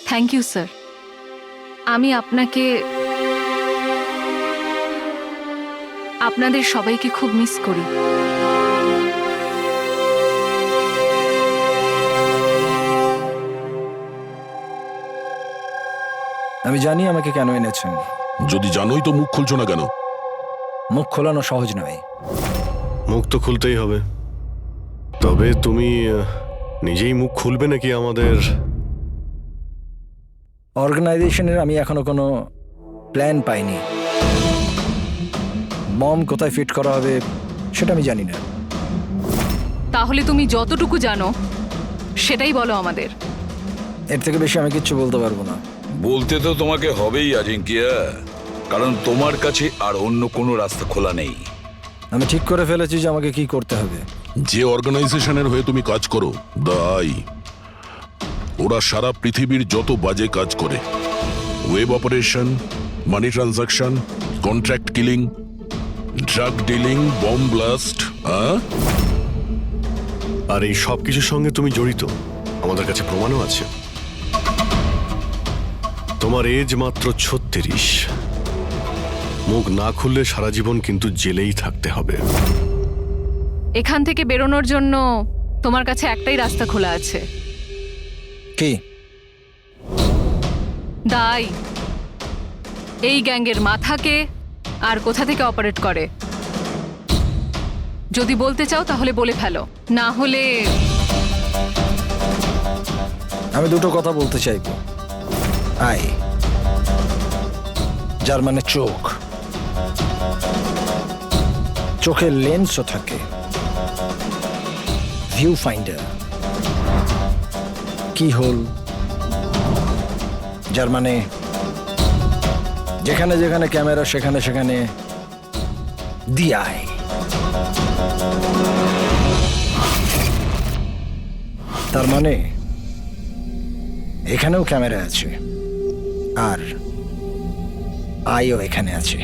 Thank you sir. আমি আপনাদের সবাইকে খুব মিস করি। আমি জানি আমাকে কেন এনেছেন। যদি জানোই তো মুখ খুলছো না কেন? মুখ খোলানো সহজ নয়। মুখ তো খুলতেই হবে, তবে তুমি নিজেই মুখ খুলবে নাকি আমাদের অর্গানাইজেশনের? আমি এখনো কোনো প্ল্যান পাইনি। বম কোথায় ফিট করা হবে সেটা আমি জানি না। তাহলে তুমি যতটুকু জানো সেটাই বলো আমাদের। এর থেকে বেশি আমি কিচ্ছু বলতে পারবো না। বলতে তো তোমাকে হবেই আজিঙ্কিয়া, কারণ তোমার কাছে আর অন্য কোনো রাস্তা খোলা নেই। আমি ঠিক করে ফেলেছি যে আমাকে কি করতে হবে। যে অর্গানাইজেশনের হয়ে তুমি কাজ করো, দ্য আই, ওরা সারা পৃথিবীর যত বাজে কাজ করে, web operation, money transaction, contract killing, drug dealing, bomb blast, আর এই সব কিছুর সঙ্গে তুমি জড়িত, আমাদের কাছে প্রমাণও আছে। তোমার এজ মাত্র 36। মুখ না খুললে সারা জীবন কিন্তু জেলেই থাকতে হবে। এখান থেকে বেরোনোর জন্য তোমার কাছে একটাই রাস্তা খোলা আছে। কি? দাই এই গ্যাংয়ের মাথাকে আর কোথা থেকে অপারেট করে। যদি বলতে চাও তাহলে বলে ফেলো, না হলে আমি দুটো কথা বলতে চাইবো। আই, যার মানে চোখ, চোখের লেন্সও থাকে, ভিউ ফাইন্ডার, কি হোল, যার মানে যেখানে যেখানে ক্যামেরা সেখানে সেখানে দি আই। তার মানে এখানেও ক্যামেরা আছে আর আইও এখানে আছে।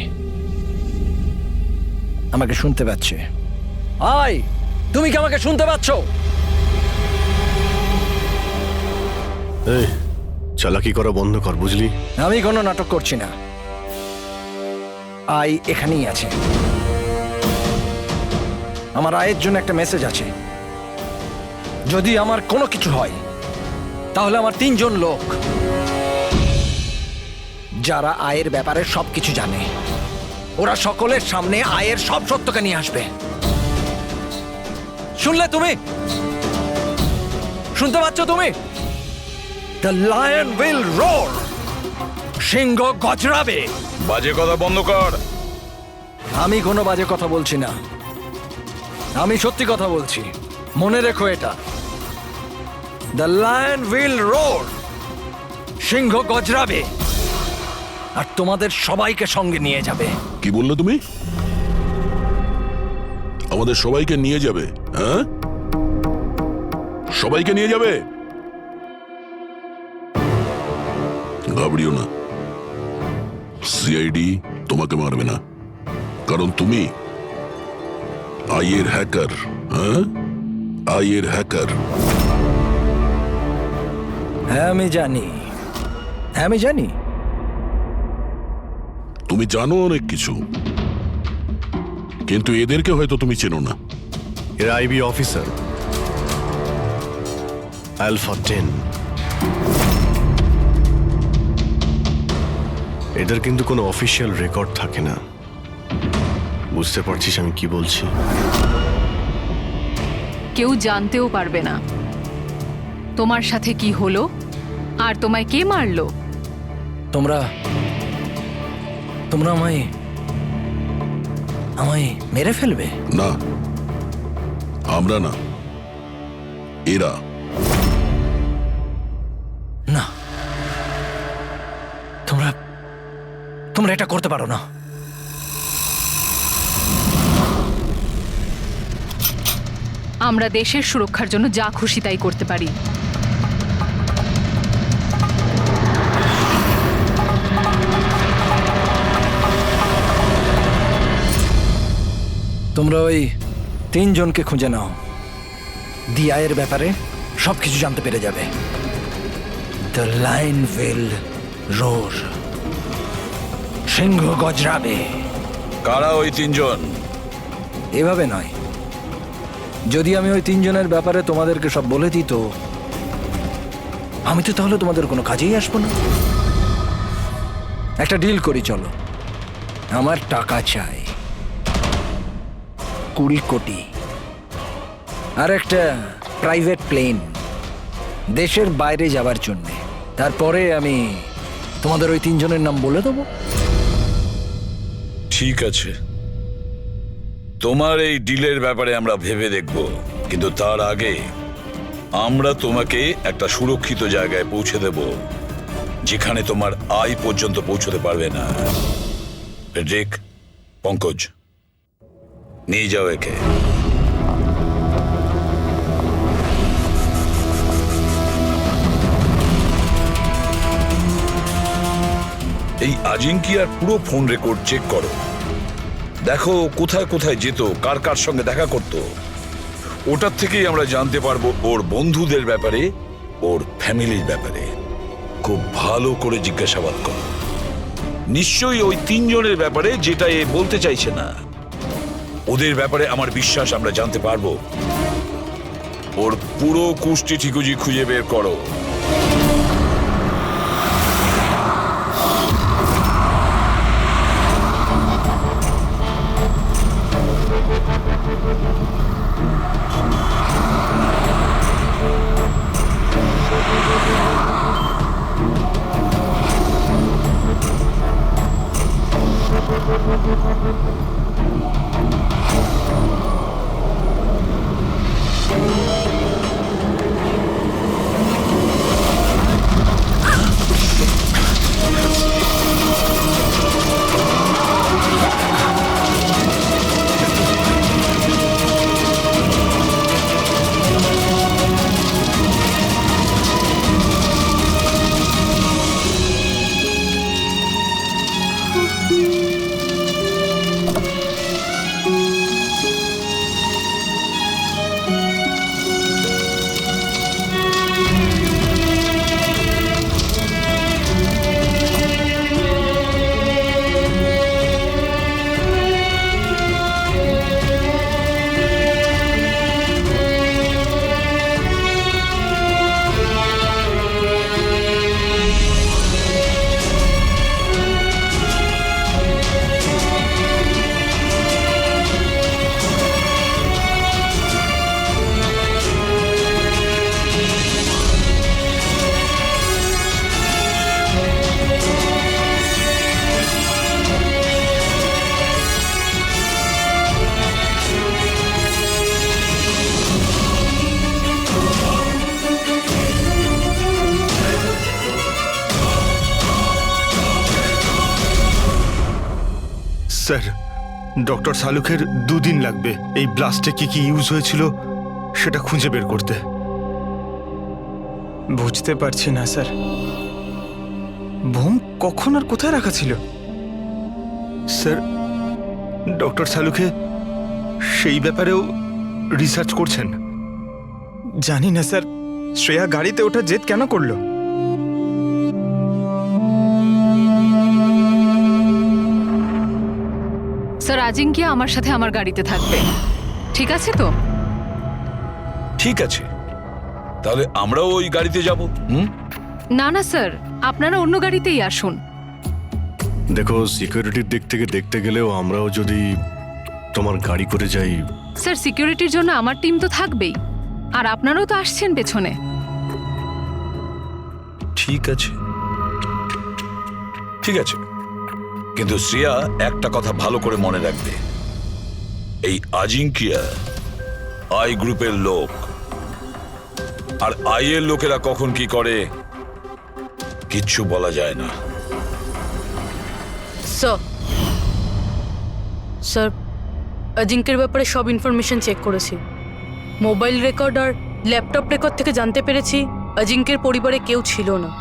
আমাকে শুনতে পাচ্ছে? আই, তুমি কি আমাকে শুনতে পাচ্ছ? এই চালাকি করা বন্ধ কর, বুঝলি? আমি কোনো নাটক করছি না। আই এখানেই আছে। আমার আয়ের জন্য একটা মেসেজ আছে। যদি আমার কোনো কিছু হয় তাহলে আমার 3 জন লোক, যারা আয়ের ব্যাপারে সবকিছু জানে, ওরা সকলের সামনে আয়ের সব সত্যকে নিয়ে আসবে। শুনলে তুমি? শুনতে পাচ্ছ তুমি? The lion will roar. সিংহ গজরাবে। বাজে কথা বন্ধ কর। আমি কোনো বাজে কথা বলছি না, আমি সত্যি কথা বলছি। মনে রেখো এটা। The lion will roar. সিংহ গজরাবে আর তোমাদের সবাইকে সঙ্গে নিয়ে যাবে। কি বললে তুমি? আমাদের সবাইকে নিয়ে যাবে? হ্যাঁ, সবাইকে নিয়ে যাবে? ঘাবড়িও না, সিআইডি তোমাকে মারবে না, কারণ তুমি আইয়ের হ্যাকার। হ্যাঁ, আইয়ের হ্যাকার। হ্যাঁ আমি জানি, হ্যাঁ আমি জানি। তুমি জানো অনেক কিছু, কিন্তু এদেরকে হয়তো তুমি চেনো না। এরা আইবি অফিসার, আলফা 10। এদের কিন্তু কোনো অফিসিয়াল রেকর্ড থাকে না। বুঝতে পারছিস আমি কি বলছি? কেউ জানতেও পারবে না তোমার সাথে কি হলো আর তোমায় কে মারলো। তোমরা তোমরা আমায় আমায় মেরে ফেলবে? না, আমরা না, এরা। না, তোমরা তোমরা এটা করতে পারো না। আমরা দেশের সুরক্ষার জন্য যা খুশি তাই করতে পারি। তোমরা ওই 3 জনকে খুঁজে নাও। দিয়ায়ের ব্যাপারে সবকিছু জানতে পেরে যাবে। The lion will roar. সিংহ গজরাবে। কারা ওই তিনজন? এভাবে নয়, যদি আমি ওই তিনজনের ব্যাপারে তোমাদেরকে সব বলে দিই তো আমি তো তাহলে তোমাদের কোনো কাজেই আসবো না। একটা ডিল করি, চলো। আমার টাকা চাই 20 কোটি, আর একটা প্রাইভেট প্লেন দেশের বাইরে যাবার জন্য। তারপরে আমি তোমাদের ওই তিনজনের নাম বলে দেবো। ঠিক আছে, তোমার এই ডিলের ব্যাপারে আমরা ভেবে দেখব, কিন্তু তার আগে আমরা তোমাকে একটা সুরক্ষিত জায়গায় পৌঁছে দেব, যেখানে তোমার আয় পর্যন্ত পৌঁছতে পারবে না। রেক, পঙ্কজ, নিয়ে যাও একে। এই আজিঙ্কিয়ার পুরো ফোন রেকর্ড চেক করো, দেখো কোথায় কোথায় যেত, কার কার সঙ্গে দেখা করত। ওটার থেকেই আমরা জানতে পারবো ওর বন্ধুদের ব্যাপারে, ওর ফ্যামিলির ব্যাপারে। খুব ভালো করে জিজ্ঞাসাবাদ করো, নিশ্চয়ই ওই তিনজনের ব্যাপারে যেটা এ বলতে চাইছে না। ওদের ব্যাপারে আমার বিশ্বাস আমরা জানতে পারবো। ওর পুরো কুষ্টি ঠিকুজি খুঁজে বের করো। স্যার, ডক্টর সালুখের 2 দিন লাগবে এই ব্লাস্টে কি কি ইউজ হয়েছিল সেটা খুঁজে বের করতে। বুঝতে পারছি না স্যার, বোম কখন আর কোথায় রাখা ছিল? স্যার, ডক্টর সালুখে সেই ব্যাপারেও রিসার্চ করছেন। জানি না স্যার, শ্রেয়া গাড়িতে ওঠা জেদ কেন করলো? স্যার, আজিঙ্কিয়া আমার সাথে আমার গাড়িতে থাকবে, ঠিক আছে তো? ঠিক আছে, তাহলে আমরাও ওই গাড়িতে যাব। না না স্যার, আপনারা অন্য গাড়িতেই আসুন। দেখো, সিকিউরিটির দিক থেকে দেখতে গেলেও আমরাও যদি তোমার গাড়ি করে যাই। স্যার, সিকিউরিটির জন্য আমার টিম তো থাকবেই, আর আপনারাও তো আসছেন পেছনে। ঠিক আছে, ঠিক আছে, কিন্তু শ্রেয়া একটা কথা ভালো করে মনে রাখবে, এই আজিঙ্কিয়া আই গ্রুপের লোক, আর আই এর লোকেরা কখন কি করে কিচ্ছু বলা যায় না। স্যার, অজিঙ্কের ব্যাপারে সব ইনফরমেশন চেক করেছি। মোবাইল রেকর্ড আর ল্যাপটপ রেকর্ড থেকে জানতে পেরেছি অজিঙ্কের পরিবারে কেউ ছিল না,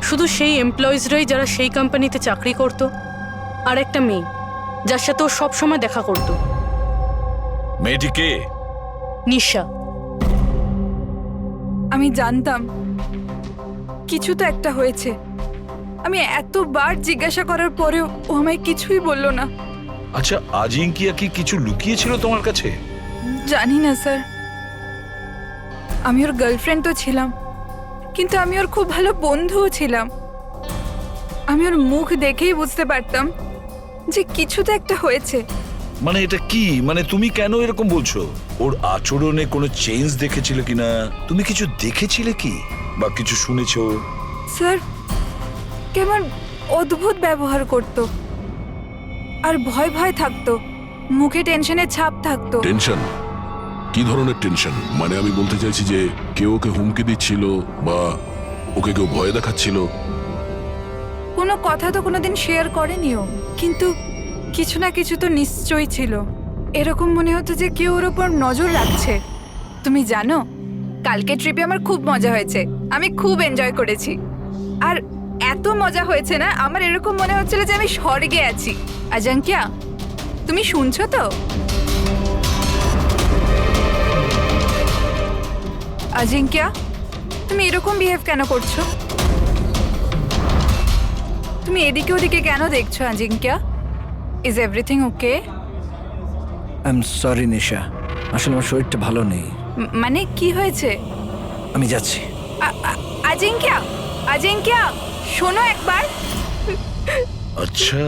শুধু সেই এমপ্লয়িজরাই যারা সেই কোম্পানিতে চাকরি করত, আর একটা মেয়ে যার সাথে ও সবসময় দেখা করত। মেয়েটি কে? নিশা। আমি জানতাম কিছু তো একটা হয়েছে। আমি এতবার জিজ্ঞাসা করার পরেও ও আমায় কিছুই বললো না। আচ্ছা, আজিঙ্কিয়া কি কিছু লুকিয়েছিল তোমার কাছে? জানি না স্যার, আমি ওর গার্লফ্রেন্ড তো ছিলাম, কিন্তু আমি ওর খুব ভালো বন্ধুও ছিলাম। আমি ওর মুখ দেখেই বুঝতে পারতাম যে কিছু তো একটা হয়েছে। মানে এটা কি, মানে তুমি কেন এরকম বলছো? ওর আচরণে কোনো চেঞ্জ দেখেছিলে কিনা? তুমি কিছু দেখেছিলে কি, বা কিছু শুনেছো? স্যার, কেমন অদ্ভুত ব্যবহার করতো, আর ভয় ভয় থাকতো, মুখে টেনশনের ছাপ থাকতো। টেনশন? কি ধরনের টেনশন? মানে আমি বলতে চাইছি যে কেউ ওকে হুমকি দিচ্ছিল বা ওকে কেউ ভয় দেখাচ্ছিল? কোনো কথা তো কোনোদিন শেয়ার করেনি ও, কিন্তু কিছু না কিছু তো নিশ্চয়ই ছিল। এরকম মনে হতো যে কেউ ওর ওপর নজর রাখছে। তুমি জানো, কালকে ট্রিপে আমার খুব মজা হয়েছে, আমি খুব এনজয় করেছি। আর এত মজা হয়েছে না, আমার এরকম মনে হচ্ছিল যে আমি স্বর্গে আছি। আজাঙ্কিয়া, তুমি শুনছো তো? আজিঙ্কিয়া, তুমি এরকম বিহেভ কেন করছো? তুমি এদিকে ওদিকে কেন দেখছো Ajinkya? Is everything okay? I am sorry Nisha, আসলে আমার শরীরটা ভালো নেই। মানে কি হয়েছে? আমি যাচ্ছি। আজিঙ্কিয়া, আজিঙ্কিয়া, শোনো একবার। আচ্ছা,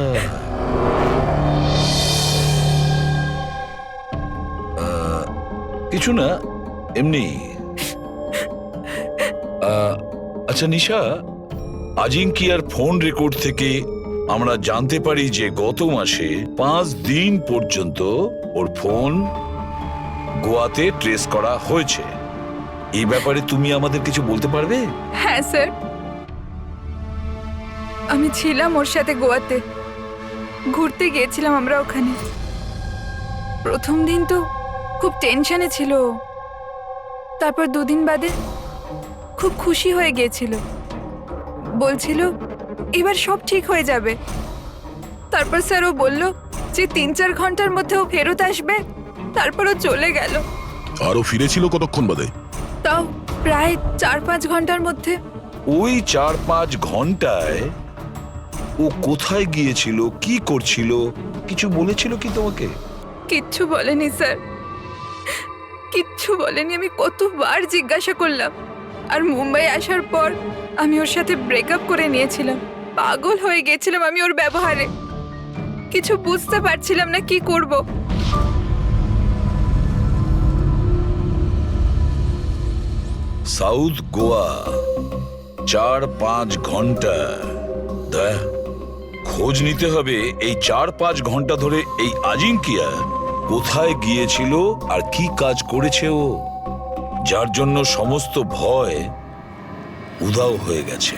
কিছু না, এমনি। আচ্ছা নিশা, আজিঙ্কিয়ার ফোন রেকর্ড থেকে আমরা জানতে পারি যে গত মাসে 5 দিন পর্যন্ত ওর ফোন গোয়াতে ট্রেস করা হয়েছে। এই ব্যাপারে তুমি আমাদের কিছু বলতে পারবে? হ্যাঁ স্যার, আমি ছিলাম ওর সাথে গোয়াতে, ঘুরতে গিয়েছিলাম আমরা ওখানে। প্রথম দিন তো খুব টেনশনে ছিল ও। তারপর 2 দিন বাদে খুব খুশি হয়ে গিয়েছিল, বলছিল এবার সব ঠিক হয়ে যাবে। তারপর স্যার ও বলল যে 3-4 ঘন্টার মধ্যে ও ফেরত আসবে, তারপর ও চলে গেল। আরো ফিরেছিল কতক্ষণ বাদে? তাও প্রায় 4-5 ঘন্টার মধ্যে। ওই 4-5 ঘন্টায় ও কোথায় গিয়েছিল, কি করছিল, কিছু বলেছিল কি তোমাকে? কিচ্ছু বলেনি স্যার, কিচ্ছু বলেনি। আমি কতবার জিজ্ঞাসা করলাম। আর মুম্বাই আসার পর আমি ওর সাথে ব্রেকআপ করে নিয়েছিলাম। পাগল হয়ে গেছিলাম আমি ওর ব্যবহারে, কিছু বুঝতে পারছিলাম না কি করব। সাউথ গোয়া 4-5 ঘন্টা, খোঁজ নিতে হবে এই 4-5 ঘন্টা ধরে এই আজিঙ্কিয়া কোথায় গিয়েছিল আর কি কাজ করেছে ও, যার জন্য সমস্ত ভয় উধাও হয়ে গেছে।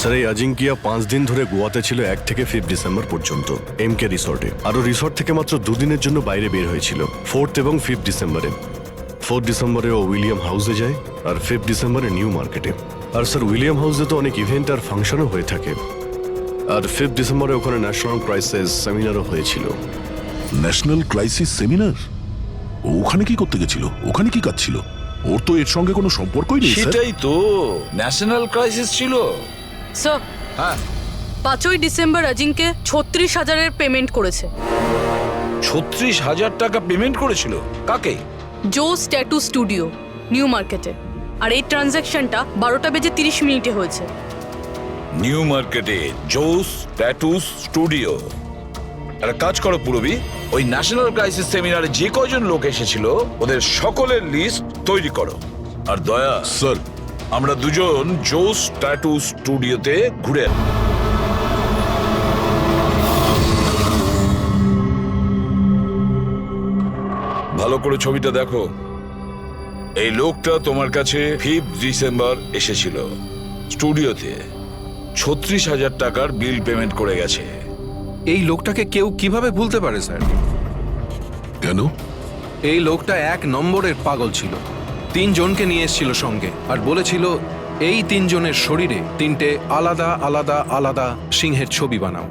স্যার, এই আজিঙ্কিয়া 5 দিন ধরে গোয়াতে ছিল, 1 থেকে 5 ডিসেম্বর পর্যন্ত এমকে রিসর্টে। আরও রিসর্ট থেকে মাত্র 2 দিনের জন্য বাইরে বের হয়েছিল, 4 এবং 5 ডিসেম্বরে। 4 ডিসেম্বরে ও উইলিয়াম হাউসে যায়, আর 5 ডিসেম্বরে নিউ মার্কেটে। আর স্যার, উইলিয়াম হাউসে তো অনেক ইভেন্ট আর ফাংশনও হয়ে থাকে। আর 5 ডিসেম্বরে ওখানে ন্যাশনাল ক্রাইসিস সেমিনারও হয়েছিল। National crisis seminar? ওখানে কি করতে গেছিল? ওখানে কি কাজ ছিল? ওর তো এর সঙ্গে কোনো সম্পর্কই নেই। সেটাই তো, ন্যাশনাল ক্রাইসিস ছিল। স্যার, হ্যাঁ, 5ই ডিসেম্বর আজিঙ্কে 36,000-এর পেমেন্ট করেছে। 36,000 টাকা পেমেন্ট করেছিল? কাকে? জোস ট্যাটু স্টুডিও, নিউ মার্কেটে। আর এই ট্রানজ্যাকশনটা 12টা বেজে 30 মিনিটে হয়েছে। নিউ মার্কেটে জোস ট্যাটু স্টুডিও। একটা কাজ করো পুরবি, ওই ন্যাশনাল ক্রাইসিস সেমিনারে যে কয়জন লোক এসেছিল ওদের সকলের লিস্ট তৈরি করো। আর দয়া স্যার, আমরা দুজন জোস ট্যাটু স্টুডিওতে ঘুরে আসি। ভালো করে ছবিটা দেখো। এই লোকটা তোমার কাছে 5 ডিসেম্বর এসেছিল স্টুডিওতে, 36,000 টাকার বিল পেমেন্ট করে গেছে। এই লোকটাকে কেউ কিভাবে ভুলতে পারে স্যার? কেন? এই লোকটা 1 নম্বরের পাগল ছিল। 3 জনকে নিয়ে এসেছিল সঙ্গে, আর বলেছিল এই 3 জনের শরীরে 3টে আলাদা আলাদা আলাদা সিংহের ছবি বানাও।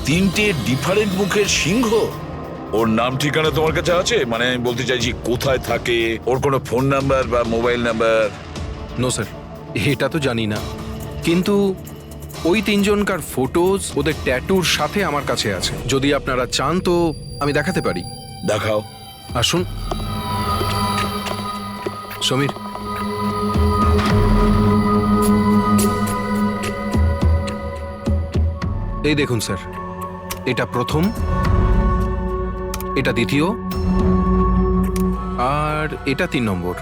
3টে ডিফারেন্ট মুখের সিংহ? ওর নাম ঠিকানা তোমার কাছে আছে? মানে আমি বলতে চাইছি কোথায় থাকে, ওর কোনো ফোন নাম্বার বা মোবাইল নাম্বার? নো স্যার, এটা তো জানি না। কিন্তু ওই তিনজনকার ফটোজ ওদের ট্যাটুর সাথে আমার কাছে আছে। যদি আপনারা চান তো আমি দেখাতে পারি। দেখাও। আসুন সমীর। এই দেখুন স্যার, এটা প্রথম, এটা দ্বিতীয়, আর এটা 3 নম্বর।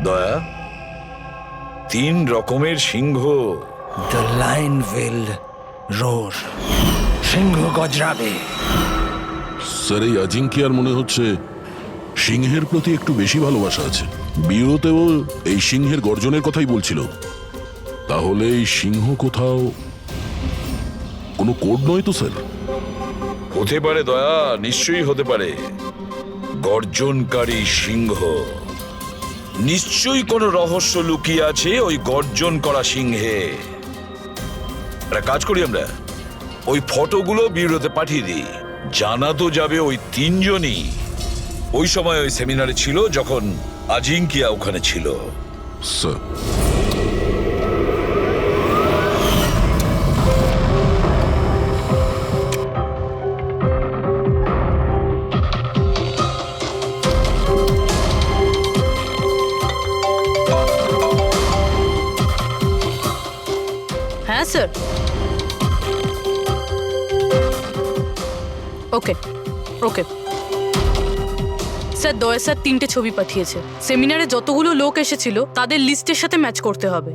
দয়া, 3 রকমের সিংহ। The lion will roar. সিংহ গজরাবে। স্যার, এই আজিঙ্কিয়ার মনে হচ্ছে সিংহের প্রতি একটু বেশি ভালোবাসা আছে। বিরতেও এই সিংহের গর্জনের কথাই বলছিল। তাহলে এই সিংহ কোথাও কোনো কোড নয় তো স্যার? হতে পারে দয়া, নিশ্চয়ই হতে পারে। গর্জনকারী সিংহ, নিশ্চয়ই কোনো রহস্য লুকিয়ে আছে ওই গর্জন করা সিংহে। একটা কাজ করি, আমরা ওই ফটোগুলো ব্যুরোতে পাঠিয়ে দিই। জানা তো যাবে ওই 3 জনই ওই সময় ওই সেমিনারে ছিল যখন আজিঙ্কিয়া ওখানে ছিল। স্যার, হ্যাঁ স্যার। ওকে ওকে স্যার, দয়া স্যার 3টে ছবি পাঠিয়েছে। সেমিনারে যতগুলো লোক এসেছিল তাদের লিস্টের সাথে ম্যাচ করতে হবে।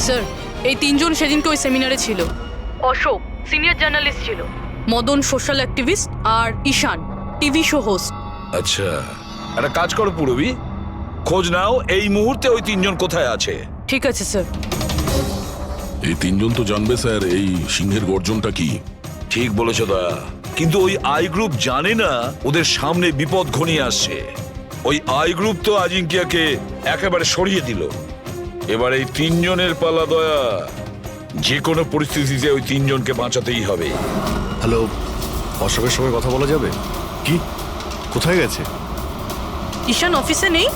স্যার, এই 3 জন সেদিনকে ওই সেমিনারে ছিল। অশোক সিনিয়র জার্নালিস্ট ছিল, মদন সোশ্যাল অ্যাক্টিভিস্ট, আর ঈশান টিভি শো হোস্ট। আচ্ছা, একটা কাজ করো পুরবি, খোঁজ নাও এই মুহূর্তে ওই 3 জন কোথায় আছে। ঠিক আছে স্যার। এই 3 জন তো জানবে স্যার এই সিংহের গর্জনটা কি। ঠিক বলেছো দয়া, কিন্তু ওই আই গ্রুপ জানে না ওদের সামনে বিপদ ঘনিয়ে আসছে। ওই আই গ্রুপ তো আজিঙ্কিয়াকে একেবারে সরিয়ে দিল। এবার এই 3 জনের পালা দয়া। যে কোনো পরিস্থিতিতে ওই 3 জনকে বাঁচাতেই হবে। হ্যালো, অশোকের সঙ্গে কথা বলা যাবে? কি, কোথায় গেছে? ঈশান অফিসে নেই?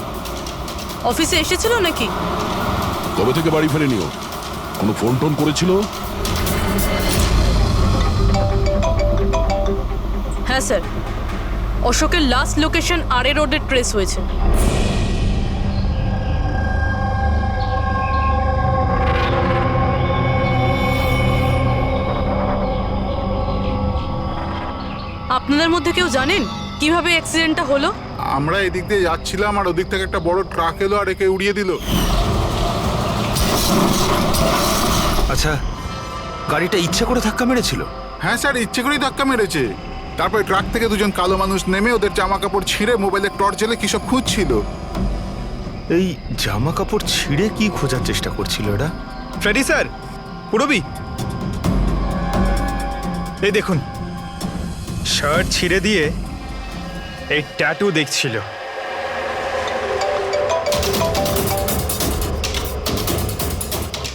অফিসে এসেছিল নাকি? কবে থেকে বাড়ি ফেরেনিও? কোনো ফোন টোন করেছিল? হ্যাঁ স্যার, অশোকের লাস্ট লোকেশন আরে রোডে ট্রেস হয়েছে। আপনাদের মধ্যে কেউ জানেন কিভাবে অ্যাক্সিডেন্টটা হলো? আমরা এদিক দিয়ে যাচ্ছিলাম আর ওদিক থেকে একটা বড় ট্রাক এলো আর একে উড়িয়ে দিল। আচ্ছা, গাড়িটা ইচ্ছে করে ধাক্কা মেরেছিল? হ্যাঁ স্যার, ইচ্ছে করেই ধাক্কা মেরেছে। তারপরে ট্রাক থেকে 2 জন কালো মানুষ নেমে ওদের জামা কাপড় ছিঁড়ে মোবাইলের টর্চ জ্বেলে কি সব খুঁজছিল। এই জামা কাপড় ছিঁড়ে কি খোঁজার চেষ্টা করছিল এরা? ফ্রেডি স্যার, পুরবি, এই দেখুন, শার্ট ছিঁড়ে দিয়ে এই ট্যাটু দেখছিল।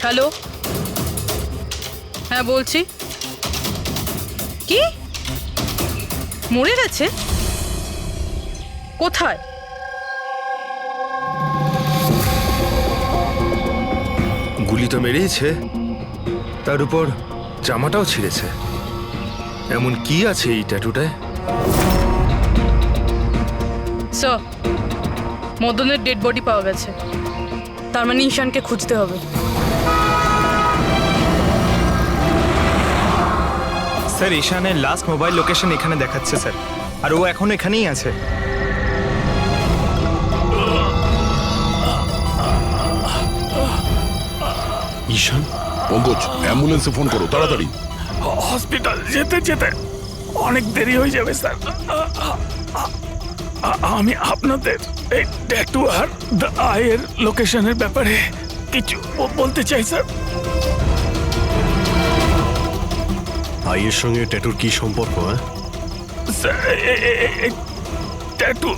হ্যালো, হ্যাঁ বলছি। কি মরে গেছে? কোথায়? গুলি তো মেরেইছে, তার উপর জামাটাও ছিঁড়েছে। এমন কি আছে এই ট্যাটুটায়? স্যার, মদনের ডেড বডি পাওয়া গেছে। তার মানে ঈশানকে খুঁজতে হবে। স্যার, ঈশানের লাস্ট মোবাইল লোকেশন এখানে দেখাচ্ছে স্যার, আর ও এখন এখানেই আছে। ঈশান, পঙ্কজ, অ্যাম্বুলেন্সে ফোন করো তাড়াতাড়ি। হসপিটাল যেতে যেতে অনেক দেরি হয়ে যাবে স্যার। আমি আপনাদের এই ট্যাটু আর দ্য আইয়ের লোকেশনের ব্যাপারে কিছু বলতে চাই স্যার। আইয়ের সঙ্গে ট্যাটুর কি সম্পর্ক? হ্যাঁ স্যার ট্যাটু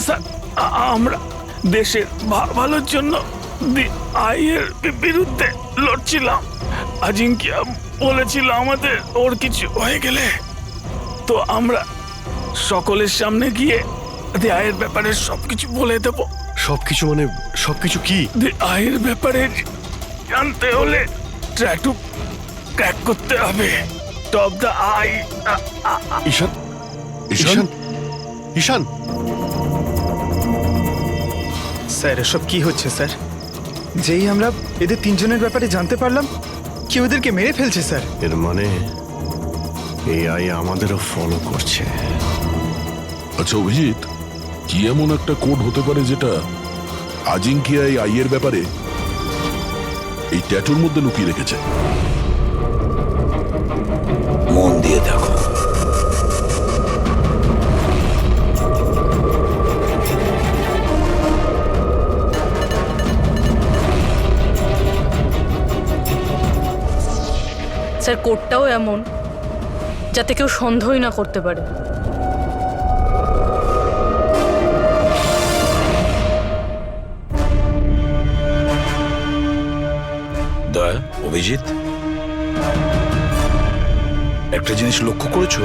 স্যার, আমরা দেশের ভালোর জন্য আইয়ের বিরুদ্ধে লড়ছিলাম। আজিঙ্কিয়া বলেছিল আমাদের ওর কিছু হয়ে গেলে তো আমরা সকলের সামনে গিয়ে আয়ের ব্যাপারে সবকিছু বলে দেব। সবকিছু মানে সবকিছু কি? আয়ের ব্যাপারে জানতে হলে ট্যাটু ক্র্যাক করতে হবে। Top the eye. Ishaan Ishaan Ishaan sir এসব কি হচ্ছে স্যার? যেই আমরা এদের তিনজনের ব্যাপারে জানতে পারলাম কেউ এদেরকে মেরে ফেলছে স্যার। এর মানে এই আই আমাদেরও ফলো করছে। আচ্ছা অভিজিৎ, কি এমন একটা কোড হতে পারে যেটা আজিঙ্কিয়া এই আইয়ের ব্যাপারে এই ট্যাটুর মধ্যে লুকিয়ে রেখেছে? মন দিয়ে দেখো। স্যার কোডটাও এমন যাতে কেউ সন্দেহই না করতে পারে। দয়া, অভিজিৎ, একটা জিনিস লক্ষ্য করেছো?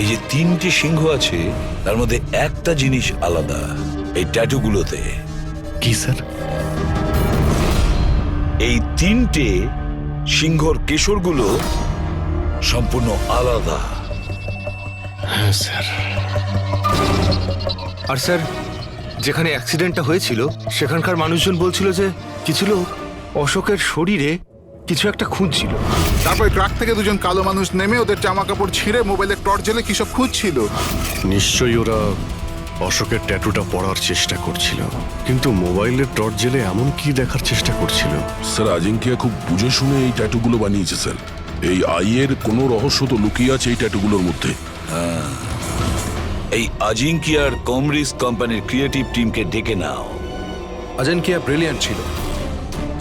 এই যে তিনটি সিংহ আছে তার মধ্যে একটা জিনিস আলাদা, এই ট্যাটুগুলোতে। কি স্যার? এই তিনটে সিংহর কেশরগুলো সম্পূর্ণ আলাদা। হ্যাঁ স্যার। আর স্যার, যেখানে অ্যাক্সিডেন্টটা হয়েছিল সেখানকার মানুষজন বলছিল যে কিছু লোক অশোকের শরীরে কিছু একটা খুঁজছিল। তারপর ট্রাক থেকে দুজন কালো মানুষ নেমে ওদের জামা কাপড় ছিঁড়ে মোবাইলের টর্চ জ্বেলে কি সব খুঁজছিল। নিশ্চয়ই ওরা অশোকের ট্যাটুটা পড়ার চেষ্টা করছিল, কিন্তু মোবাইলের টর্চ জেলে এমন কি দেখার চেষ্টা করছিল? স্যার আজিঙ্কিয়া খুব বুঝে শুনে এই ট্যাটুগুলো বানিয়েছে স্যার। এই আইয়ের কোনো রহস্য তো লুকিয়ে আছে এই ট্যাটুগুলোর মধ্যে। এই আজিঙ্কিয়ার কমরিস কোম্পানির ক্রিয়েটিভ টিমকে ডেকে নাও। আজিঙ্কিয়া ব্রিলিয়ান্ট ছিল,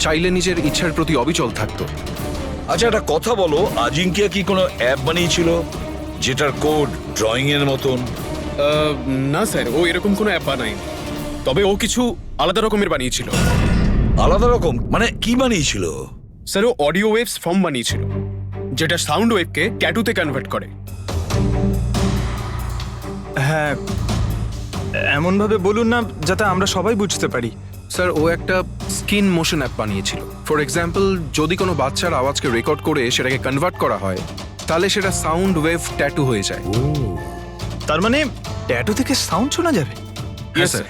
চাইলে নিজের ইচ্ছার প্রতি অবিচল থাকতো। আচ্ছা একটা কথা বলো, আজিঙ্কিয়া কি কোনো অ্যাপ বানিয়েছিল যেটার কোড ড্রয়িং এর মতন? না স্যার, ও এরকম কোনো অ্যাপ বানায়নি, তবে ও কিছু আলাদা রকমের বানিয়েছিল। আলাদা রকম মানে কি বানিয়েছিল? স্যার ও অডিও ওয়েভস ফর্ম বানিয়েছিল, যেটা সাউন্ড ওয়েভকে ট্যাটুতে কনভার্ট করে। হ্যাঁ, এমনভাবে বলুন না যাতে আমরা সবাই বুঝতে পারি। স্যার ও একটা স্কিন মোশন অ্যাপ বানিয়েছিল। ফর এক্সাম্পল, যদি কোনো বাচ্চার আওয়াজকে রেকর্ড করে সেটাকে কনভার্ট করা হয় তাহলে সেটা সাউন্ড ওয়েভ ট্যাটু হয়ে যায়। তার মানে ট্যাটু থেকে সাউন্ড শোনা যাবে? Yes sir.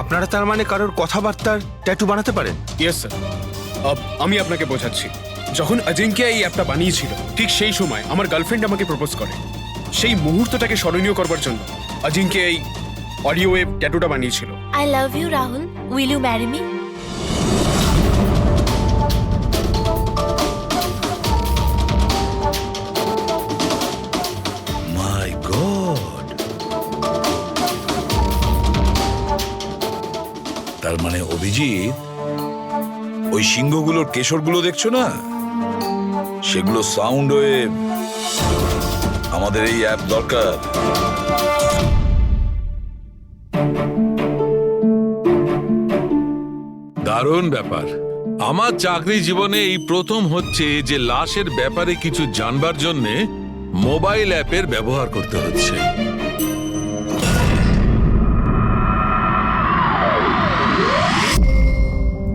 আপনারা তার মানে কারোর কথাবার্তার ট্যাটু বানাতে পারেন? Yes sir. আমি আপনাকে বোঝাচ্ছি। যখন আজিঙ্কিয়া এই অ্যাপটা বানিয়েছিল ঠিক সেই সময় আমার গার্লফ্রেন্ড আমাকে প্রপোজ করে। সেই মুহূর্তটাকে স্মরণীয় করবার জন্য আজিঙ্কিয়া এই অডিও ওয়েভ ট্যাটুটা বানিয়েছিল। I love you, Rahul. Will you marry me? My god! তার মানে অভিজিৎ, ওই সিংহগুলোর কেশরগুলো দেখছো না, সেগুলো সাউন্ড ওয়েভ। আমাদের এই অ্যাপ দরকার। দারুণ ব্যাপার। আমার চাকরি জীবনে এই প্রথম হচ্ছে যে লাশের ব্যাপারে কিছু জানবার জন্যে মোবাইল অ্যাপের ব্যবহার করতে হচ্ছে।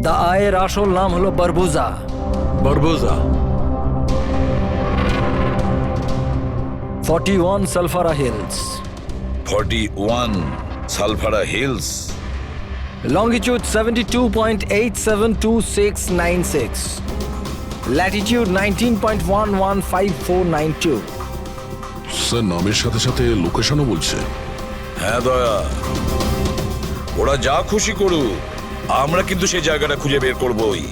দা আয়ের আসল নাম হলো বারবুজা। বারবোজা। 41 সালফারা হিলস। 41 সালফারা হিলস। Longitude 72.872696. Latitude 19.115492. স্যার নামের সাথে সাথে লোকেশনও বলছে। হ্যাঁ দয়া, ওরা যা খুশি করুক, আমরা কিন্তু সেই জায়গাটা খুঁজে বের করবই।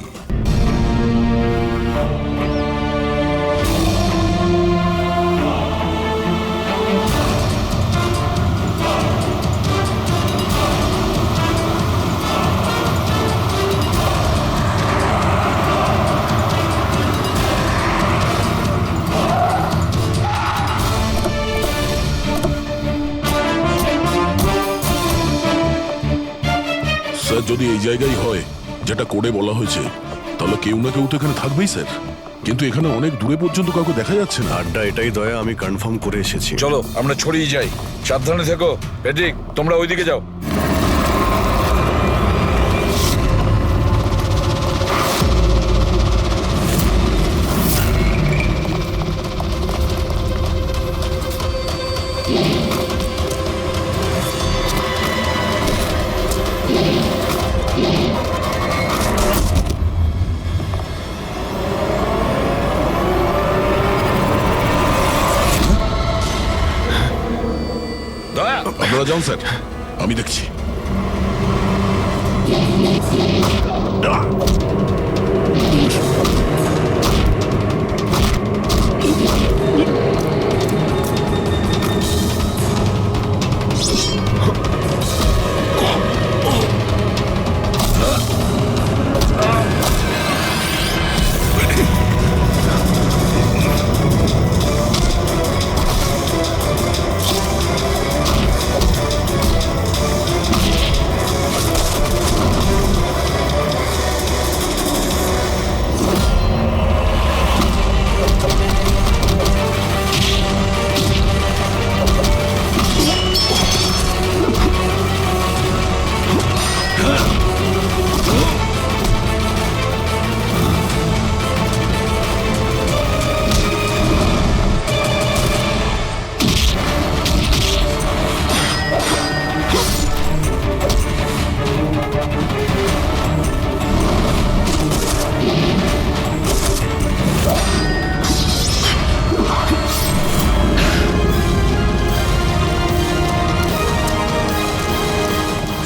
স্যার যদি এই জায়গায় হয় যেটা কোডে বলা হয়েছে তাহলে কেউ না কেউ তো এখানে থাকবেই স্যার, কিন্তু এখানে অনেক দূরে পর্যন্ত কাউকে দেখা যাচ্ছে না। আড্ডা এটাই দয়া, আমি কনফার্ম করে এসেছি। চলো আমরা ছড়িয়ে যাই, সাবধানে থেকো। পেট্রিক তোমরা ওইদিকে যাও। দয়া, আপনারা যান স্যার, আমি দেখছি।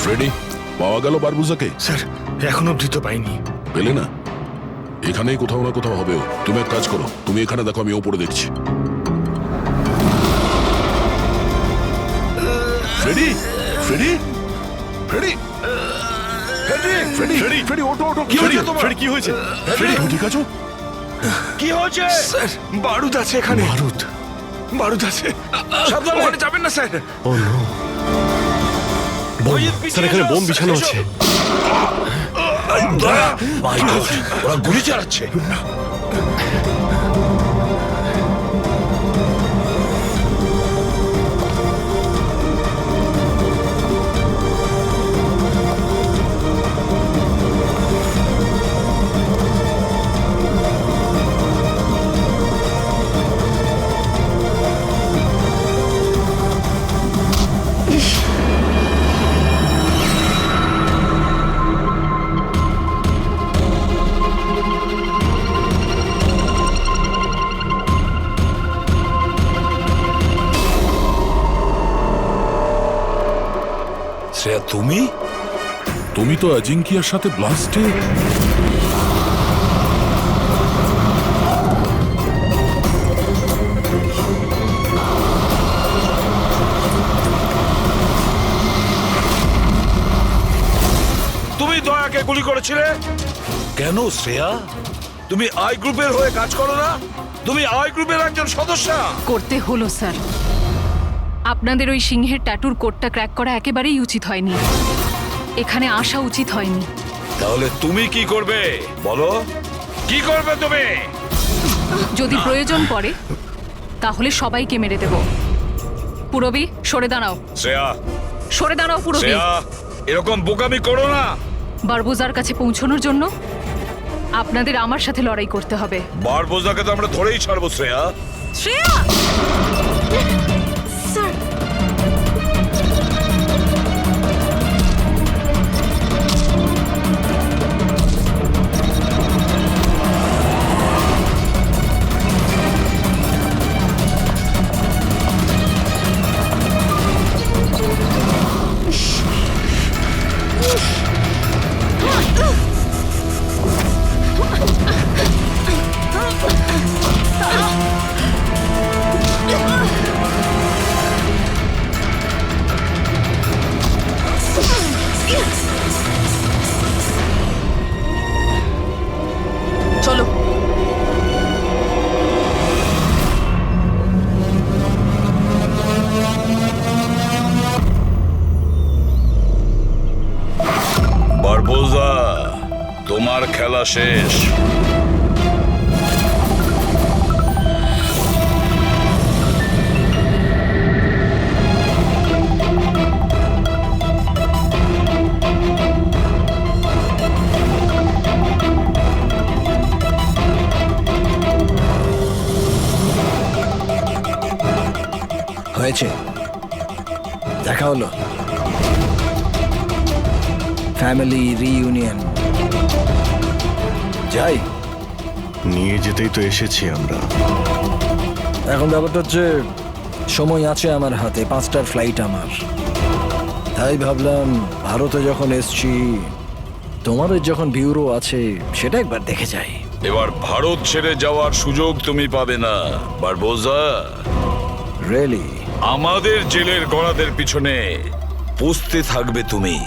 ফ্রেডি, পাওয়া গেল বারবুজাকে? স্যার এখন অবধি তো পাইনি। পেলে না? এখানেই কোথাও না কোথাও হবে ও। তুমি এক কাজ করো, তুমি এখানে দেখো, আমি ওপরে দেখছি। Freddie, Freddie, Freddie, Freddie, Freddie, Freddie, ওঠো, ওঠো। কি হয়েছে তোমার? ফ্রেডি, কি হয়েছে? ফ্রেডি, তুমি ঠিক আছো? কি হয়েছে? স্যার বারুদ আছে এখানে। বারুদ? বারুদ আছে, সাবধানে। ওখানে যাবেন না স্যার। ও নো, স্যার এখানে বোম বিছানো আছে। দয়া, মাই গড, ওরা গুলি চালাচ্ছে। শ্রেয়া, তুমি? তুমি তো অজিঙ্কিয়ার সাথে ব্লাস্টে। তুমি দয়াকে গুলি করেছিলে কেন শ্রেয়া? তুমি আই গ্রুপের হয়ে কাজ করো না? তুমি আই গ্রুপের একজন সদস্য। করতে হলো স্যার। আপনাদের ওই সিংহের ট্যাটুর কোডটা ক্র্যাক করা একেবারেই উচিত হয়নি, এখানে আসা উচিত হয়নি। তাহলে তুমি কি করবে বলো? কি করবে তুমি? যদি প্রয়োজন পড়ে তাহলে সবাইকে মেরে দেব। পুরবি, সরে দাঁড়াও। শ্রেয়া, সরে দাঁড়াও পুরবি। শ্রেয়া, এরকম বোকামি করো না। বারবুজার কাছে পৌঁছানোর জন্য আপনাদের আমার সাথে লড়াই করতে হবে। বারবোজাকে তো আমরা ধরেই ছাড়বো শ্রেয়া। শ্রেয়া! স্যার, চলো। বারবোজা, তোমার খেলা শেষ। হয়েছে, দেখা হলো, ফ্যামিলি রিইউনিয়ন। যাই, নিয়ে যেতেই তো এসেছি আমরা। এখন ব্যাপারটা হচ্ছে সময় আছে আমার হাতে, 5টার ফ্লাইট আমার। তাই ভাবলাম ভারতে যখন এসছি, তোমাদের যখন ব্যুরো আছে সেটা একবার দেখে যাই। এবার ভারত ছেড়ে যাওয়ার সুযোগ তুমি পাবে না বারবোজা। রিয়েলি? আমাদের জেলের গড়াদের পিছনে পুষতে থাকবে তুমি।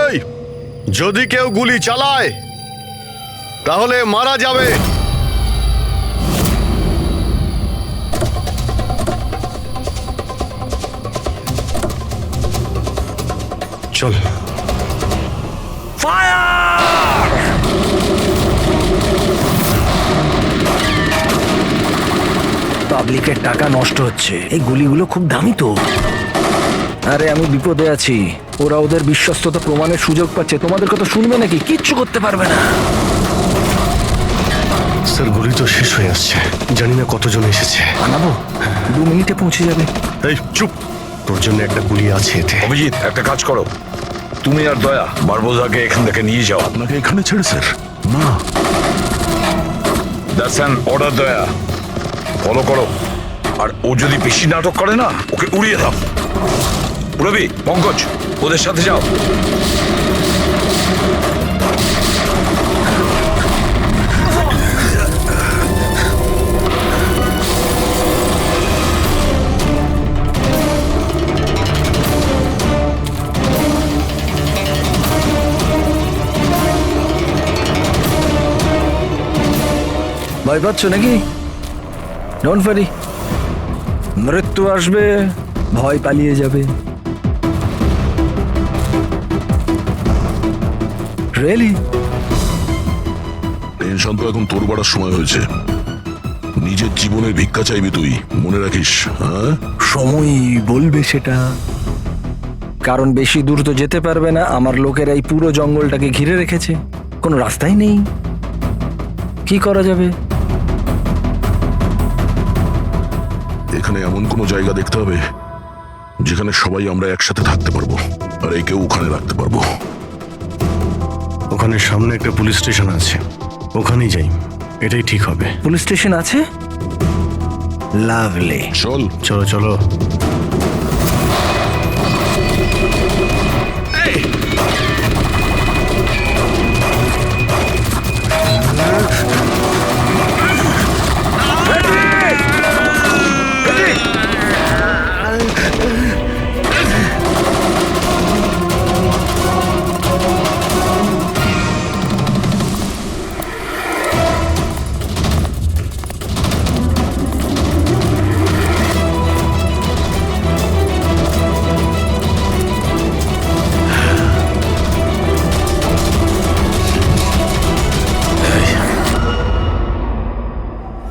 এই, যদি কেউ গুলি চালায় তাহলে মারা যাবে। চল। পাবলিকের টাকা নষ্ট হচ্ছে, এই গুলিগুলো খুব দামি তো। আরে আমি বিপদে আছি, ওরা ওদের বিশ্বস্ততা প্রমাণের সুযোগ পাচ্ছে। তোমাদের কথা শুনবে নাকি? কিচ্ছু করতে পারবে না। স্যার, গুলি তো শেষ হয়ে আসছে, জানি না কতজন এসেছে। আনাবো, 2 মিনিটে পৌঁছে যাবে। এই চুপ, তোর জন্য একটা গুলি আছে এতে। অভিজিৎ, একটা কাজ করো, তুমি আর দয়া বারবোজাকে এখান থেকে নিয়ে যাও। আপনাকে এখানে ছেড়ে স্যার? না, দ্যাটস অ্যান অর্ডার দয়া। ফলো করো, আর ও যদি বেশি নাটক করে না, ওকে উড়িয়ে দাও। রবি, পঙ্কজ, ওদের সাথে যাও। ভয় পাচ্ছ নাকি? ডোন্ট ওয়ারি, মৃত্যু আসবে, ভয় পালিয়ে যাবে। রিয়েলি? টেনশন তো এখন তোর বাড়ার সময় হয়েছে। নিজের জীবনের ভিক্ষা চাইবি তুই, মনে রাখিস। হ্যাঁ, সময় বলবে সেটা, কারণ বেশি দূর তো যেতে পারবে না। আমার লোকেরা এই পুরো জঙ্গলটাকে ঘিরে রেখেছে, কোনো রাস্তাই নেই। কি করা যাবে? এখানে এমন কোনো জায়গা দেখতে হবে যেখানে সবাই আমরা একসাথে থাকতে পারবো, আর একেও ওখানে রাখতে পারবো। ওখানে সামনে একটা পুলিশ স্টেশন আছে, ওখানেই যাই, এটাই ঠিক হবে। পুলিশ স্টেশন আছে? লাভলি, চল। চলো চলো।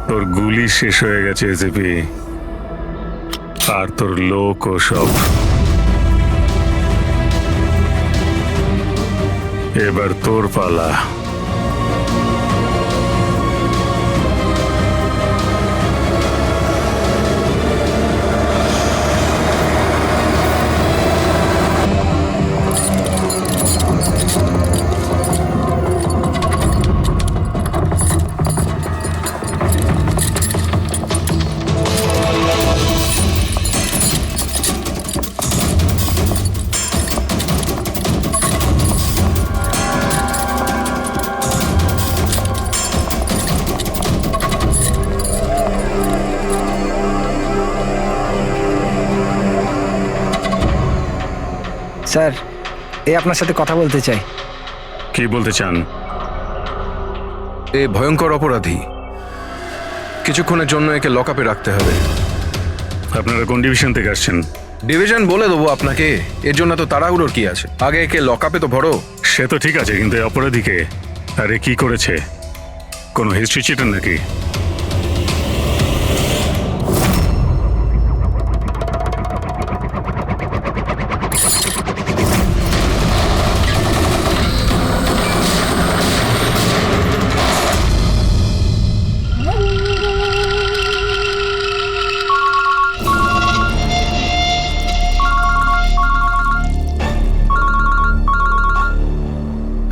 তোর গুলি শেষ হয়ে গেছে এসিপি, আর তোর লোক ও সব। এবার তোর পালা। স্যার এ আপনার সাথে কথা বলতে চাই। কি বলতে চান? এ ভয়ঙ্কর অপরাধী, কিছুক্ষণের জন্য একে লক আপে রাখতে হবে। আপনারা কোন ডিভিশন থেকে আসছেন? ডিভিশন বলে দেবো আপনাকে, এর জন্য তো তাড়াহুড়োর কি আছে? আগে একে লক আপে তো ভরো। সে তো ঠিক আছে, কিন্তু এই অপরাধীকে আরে কি করেছে? কোনো হিস্ট্রি চিটার নাকি?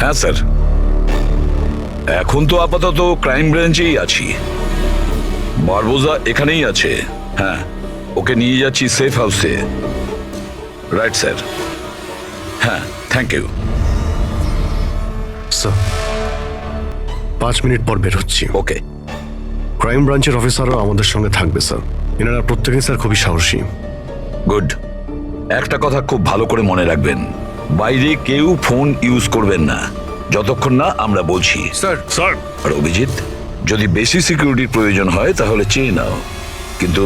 হ্যাঁ স্যার, এখন তো আপাতত ক্রাইম ব্রাঞ্চেই আছি। বারবোজা এখানেই আছে। হ্যাঁ, ওকে নিয়ে যাচ্ছি সেফ হাউসে। Right sir. হ্যাঁ, থ্যাংক ইউ স্যার। 5 মিনিট পর বের হচ্ছি। ওকে। ক্রাইম ব্রাঞ্চের অফিসারও আমাদের সঙ্গে থাকবে স্যার। এনারা প্রত্যেকেই স্যার খুবই সাহসী। গুড। একটা কথা খুব ভালো করে মনে রাখবেন, বাইরে কেউ ফোন ইউজ করবেন না যতক্ষণ না আমরা বলছি। স্যার। স্যার। আর অভিজিৎ, যদি বেশি সিকিউরিটির প্রয়োজন হয় তাহলে চেয়ে নাও, কিন্তু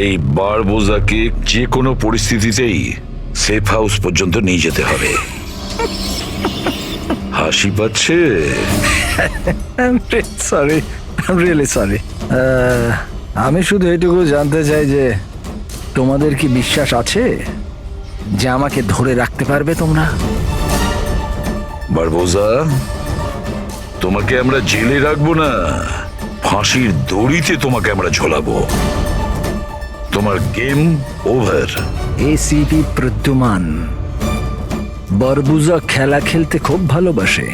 এই বারবোজাকে যে কোনো পরিস্থিতিতেই সেফ হাউস পর্যন্ত নিয়ে যেতে হবে। হাসি পাচ্ছে? Sorry, really sorry. আমি শুধু এইটুকু জানতে চাই যে তোমাদের কি বিশ্বাস আছে যে আমাকে ধরে রাখতে পারবে তোমরা? বারবোজা, তোমাকে আমরা জেলে রাখবো না, ফাঁসির দড়িতে তোমাকে আমরা ঝোলাবো। তোমার গেম ওভার। এসিপি প্রদ্যুমান বারবোজা খেলা খেলতে খুব ভালোবাসে,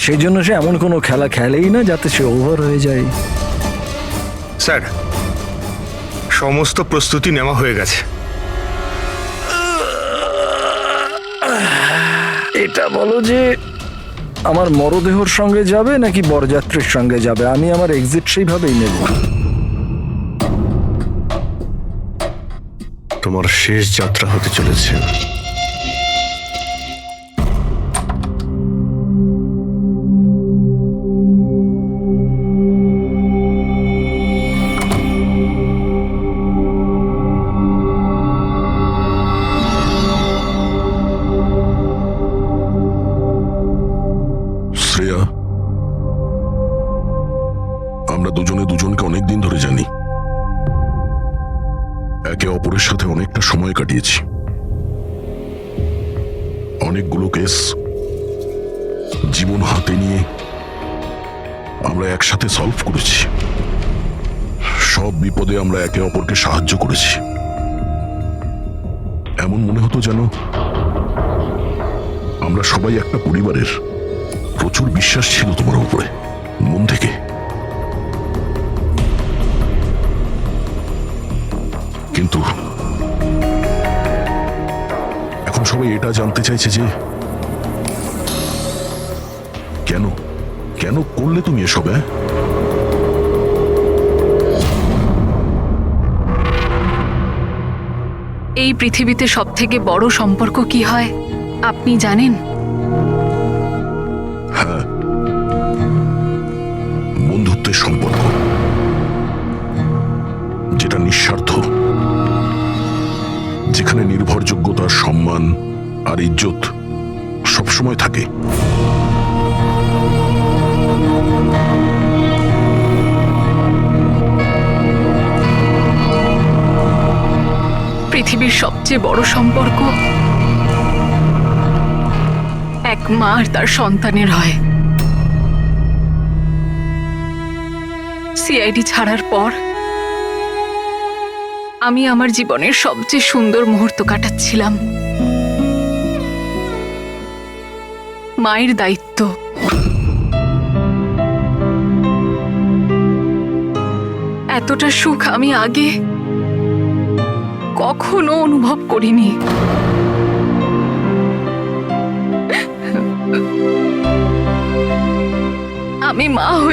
সেই জন্য সে এমন কোনো খেলা খেলেই না যাতে সে ওভার হয়ে যায়। স্যার, সমস্ত প্রস্তুতি নেওয়া হয়ে গেছে। এটা বলো যে আমার মরদেহর সঙ্গে যাবে নাকি বরযাত্রীর সঙ্গে যাবে? আমি আমার এক্সিট সেইভাবেই নেব। তোমার শেষ যাত্রা হতে চলেছে। শ্রেয়া, আমরা দুজনে দুজনকে অনেকদিন ধরে জানি, একে অপরের সাথে অনেকটা সময় কাটিয়েছি। অনেকগুলো কেস জীবন হাতে নিয়ে আমরা একসাথে সলভ করেছি। সব বিপদে আমরা একে অপরকে সাহায্য করেছি। এমন মনে হতো যেন আমরা সবাই একটা পরিবারের। প্রচুর বিশ্বাস ছিল তোমার উপরে, মন থেকে। কিন্তু এখন সবাই এটা জানতে চাইছে যে কেন কেন করলে তুমি এসব? এই পৃথিবীতে সবথেকে বড় সম্পর্ক কি হয় আপনি জানেন? হ্যাঁ, বন্ধুত্বের সম্পর্ক, যেটা নিঃস্বার্থ, যেখানে নির্ভরযোগ্যতা, সম্মান আর ইজ্জত সবসময় থাকে। পৃথিবীর সবচেয়ে বড় সম্পর্ক এক মা আর তার সন্তানের হয়। সিআইডি ছাড়ার পর আমি আমার জীবনের সবচেয়ে সুন্দর মুহূর্ত কাটাচ্ছিলাম। মায়ের দায়িত্ব, এতটা সুখ আমি আগে কখনো অনুভব করিনি। আমি মা হয়ে